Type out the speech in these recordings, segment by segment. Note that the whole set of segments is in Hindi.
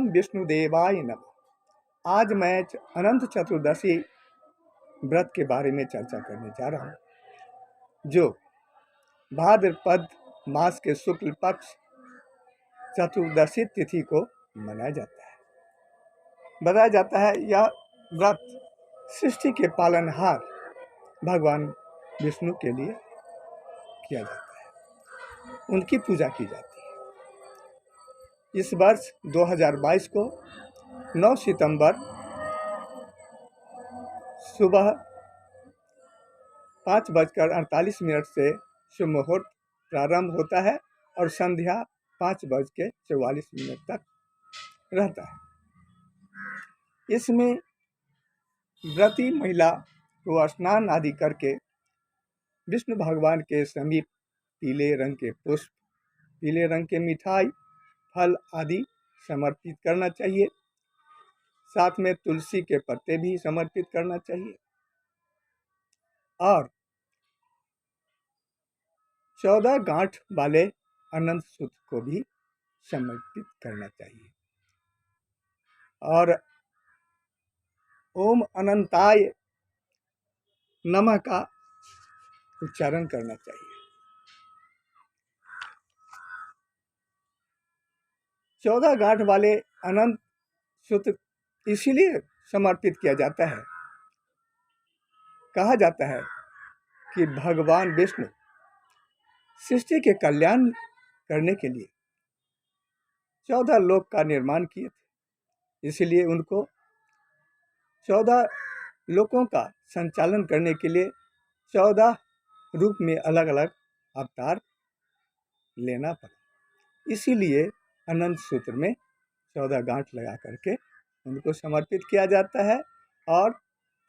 ओम विष्णुदेवाय नमः। आज मैं अनंत चतुर्दशी व्रत के बारे में चर्चा करने जा रहा हूँ, जो भाद्रपद मास के शुक्ल पक्ष चतुर्दशी तिथि को मनाया जाता है। बताया जाता है यह व्रत सृष्टि के पालनहार भगवान विष्णु के लिए किया जाता है, उनकी पूजा की जाती है। इस वर्ष 2022 को 9 सितंबर सुबह 5:48 से शुभ मुहूर्त प्रारंभ होता है और संध्या 5:44 तक रहता है। इसमें व्रती महिला को स्नान आदि करके विष्णु भगवान के समीप पीले रंग के पुष्प, पीले रंग के मिठाई, फल आदि समर्पित करना चाहिए। साथ में तुलसी के पत्ते भी समर्पित करना चाहिए और 14 गांठ वाले अनंत सूत्र को भी समर्पित करना चाहिए और ओम अनंताय नमः का उच्चारण करना चाहिए। 14 गांठ वाले अनंत सूत्र इसीलिए समर्पित किया जाता है, कहा जाता है कि भगवान विष्णु सृष्टि के कल्याण करने के लिए 14 लोक का निर्माण किए थे, इसलिए उनको 14 लोकों का संचालन करने के लिए 14 रूप में अलग अलग अवतार लेना पड़ा। इसीलिए अनंत सूत्र में 14 गांठ लगा करके उनको समर्पित किया जाता है और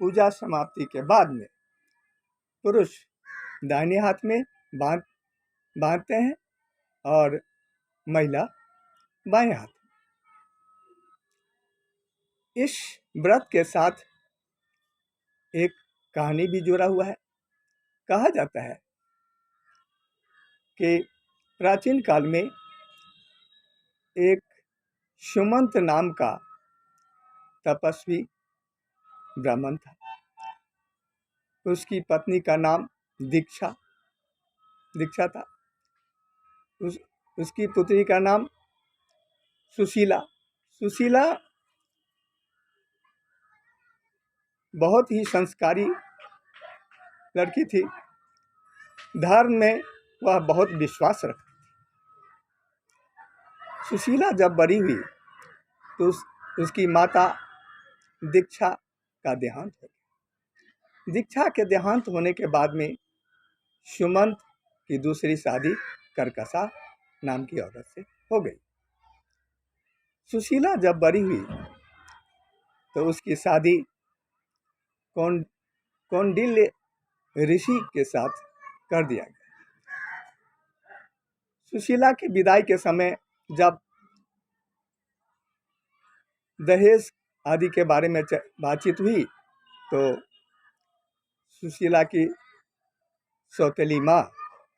पूजा समाप्ति के बाद में पुरुष दाहिने हाथ में बांधते हैं और महिला बाएं हाथ। इस व्रत के साथ एक कहानी भी जुड़ा हुआ है। कहा जाता है कि प्राचीन काल में एक सुमंत नाम का तपस्वी ब्राह्मण था। उसकी पत्नी का नाम दीक्षा था। उसकी पुत्री का नाम सुशीला बहुत ही संस्कारी लड़की थी। धर्म में वह बहुत विश्वास रखती थी। सुशीला जब बड़ी हुई तो उसकी माता दीक्षा का देहांत हो गया। दीक्षा के देहांत होने के बाद में सुमंत की दूसरी शादी करकसा नाम की औरत से हो गई। सुशीला जब बड़ी हुई तो उसकी शादी कौंडिल्य ऋषि के साथ कर दिया गया। सुशीला की विदाई के समय जब दहेज आदि के बारे में बातचीत हुई तो सुशीला की सौतेली माँ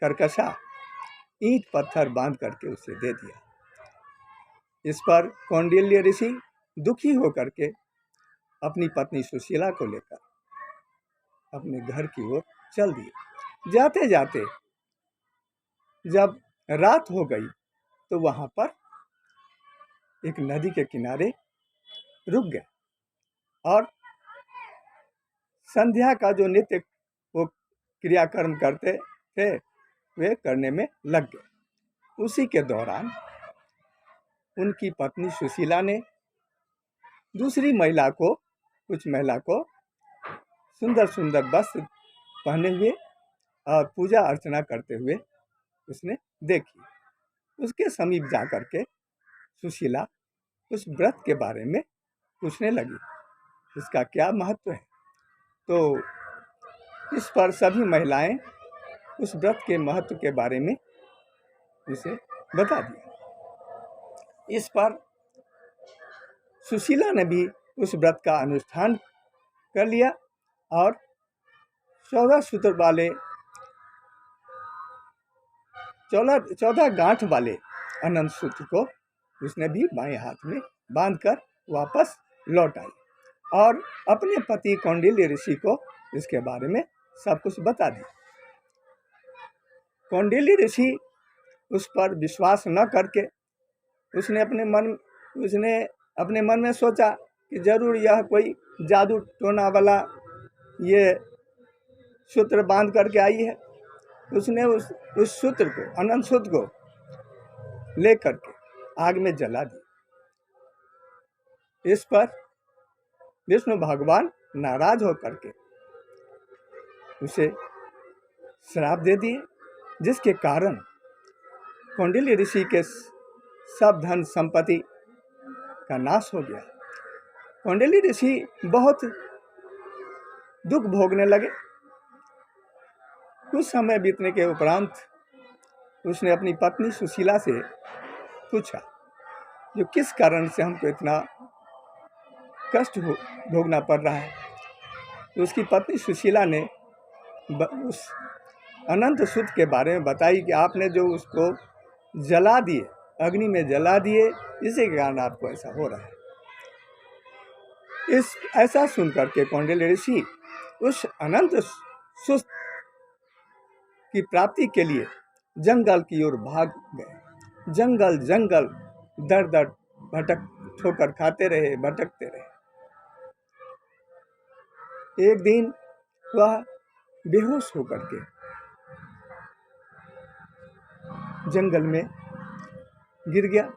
करकसा ईंट पत्थर बांध करके उसे दे दिया। इस पर कौंडिल्य ऋषि दुखी होकर के अपनी पत्नी सुशीला को लेकर अपने घर की ओर चल दिए। जाते जाते जब रात हो गई तो वहां पर एक नदी के किनारे रुक गए और संध्या का जो नित्य वो क्रियाकर्म करते थे वे करने में लग गए। उसी के दौरान उनकी पत्नी सुशीला ने दूसरी कुछ महिला को सुंदर सुंदर वस्त्र पहने हुए और पूजा अर्चना करते हुए उसने देखी। उसके समीप जाकर के सुशीला उस व्रत के बारे में पूछने लगी, इसका क्या महत्व है। तो इस पर सभी महिलाएं उस व्रत के महत्व के बारे में उसे बता दिया। इस पर सुशीला ने भी उस व्रत का अनुष्ठान कर लिया और 14 सूत्र वाले 14 गांठ वाले अनंत सूत्र को उसने भी बाएं हाथ में बांधकर वापस लौट आई और अपने पति कौंडिल्य ऋषि को इसके बारे में सब कुछ बता दिया। कौंडिल्य ऋषि उस पर विश्वास न करके उसने अपने मन में सोचा कि जरूर यह कोई जादू टोना वाला ये सूत्र बांध करके आई है। उसने उस सूत्र को, अनंत सूत्र को ले करके आग में जला दी। इस पर विष्णु भगवान नाराज होकर के उसे श्राप दे दिए, जिसके कारण कौंडिल्य ऋषि के सब धन संपत्ति का नाश हो गया। कौंडिल्य ऋषि बहुत दुख भोगने लगे। कुछ समय बीतने के उपरांत उसने अपनी पत्नी सुशीला से पूछा, जो किस कारण से हमको इतना कष्ट भोगना पड़ रहा है। तो उसकी पत्नी सुशीला ने उस अनंत सूत्र के बारे में बताई कि आपने जो उसको जला दिए, अग्नि में जला दिए, इसी के कारण आपको ऐसा हो रहा है। ऐसा सुनकर के कौंडिल्य ऋषि उस अनंत सूत्र की प्राप्ति के लिए जंगल की ओर भाग गए। जंगल जंगल दर दर भटक ठोकर खाते रहे, भटकते रहे। एक दिन वह बेहोश होकर के जंगल में गिर गया।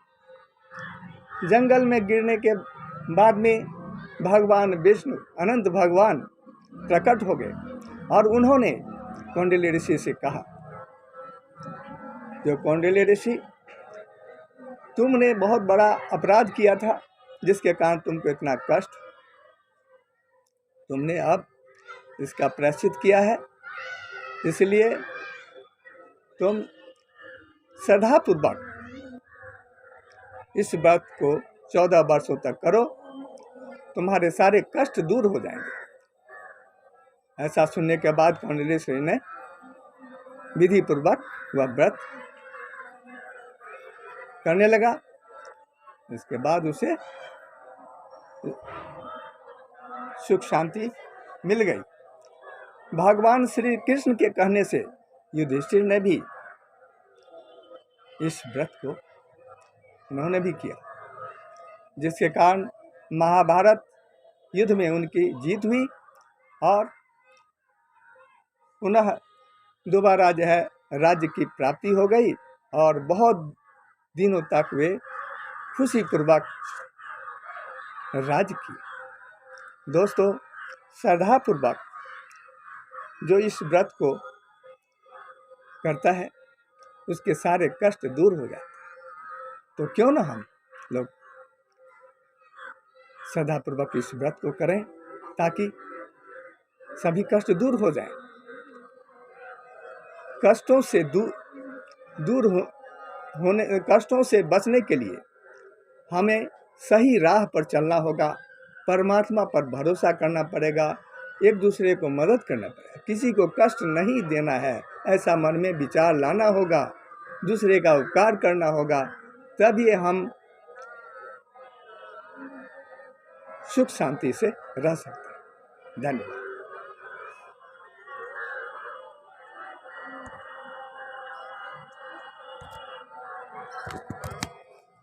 जंगल में गिरने के बाद में भगवान विष्णु, अनंत भगवान प्रकट हो गए और उन्होंने कौंडिल्य ऋषि से कहा, जो कौंडिल्य ऋषि, तुमने बहुत बड़ा अपराध किया था जिसके कारण तुमको इतना कष्ट, तुमने अब इसका प्रायश्चित किया है, इसलिए तुम श्रद्धापूर्वक इस व्रत को 14 वर्षों तक करो, तुम्हारे सारे कष्ट दूर हो जाएंगे। ऐसा सुनने के बाद कौंडिल्य ऋषि ने विधि पूर्वक वह व्रत करने लगा। इसके बाद उसे सुख शांति मिल गई। भगवान श्री कृष्ण के कहने से युधिष्ठिर ने भी इस व्रत को उन्होंने भी किया, जिसके कारण महाभारत युद्ध में उनकी जीत हुई और पुनः दोबारा जो है राज्य की प्राप्ति हो गई और बहुत दिनों तक वे खुशीपूर्वक राज्य किए। दोस्तों, श्रद्धापूर्वक जो इस व्रत को करता है उसके सारे कष्ट दूर हो जाते हैं। तो क्यों ना हम लोग श्रद्धापूर्वक इस व्रत को करें ताकि सभी कष्ट दूर हो जाएं। कष्टों से बचने के लिए हमें सही राह पर चलना होगा, परमात्मा पर भरोसा करना पड़ेगा, एक दूसरे को मदद करना पड़ेगा, किसी को कष्ट नहीं देना है ऐसा मन में विचार लाना होगा, दूसरे का उपकार करना होगा, तभी हम सुख शांति से रह सकते हैं। धन्यवाद।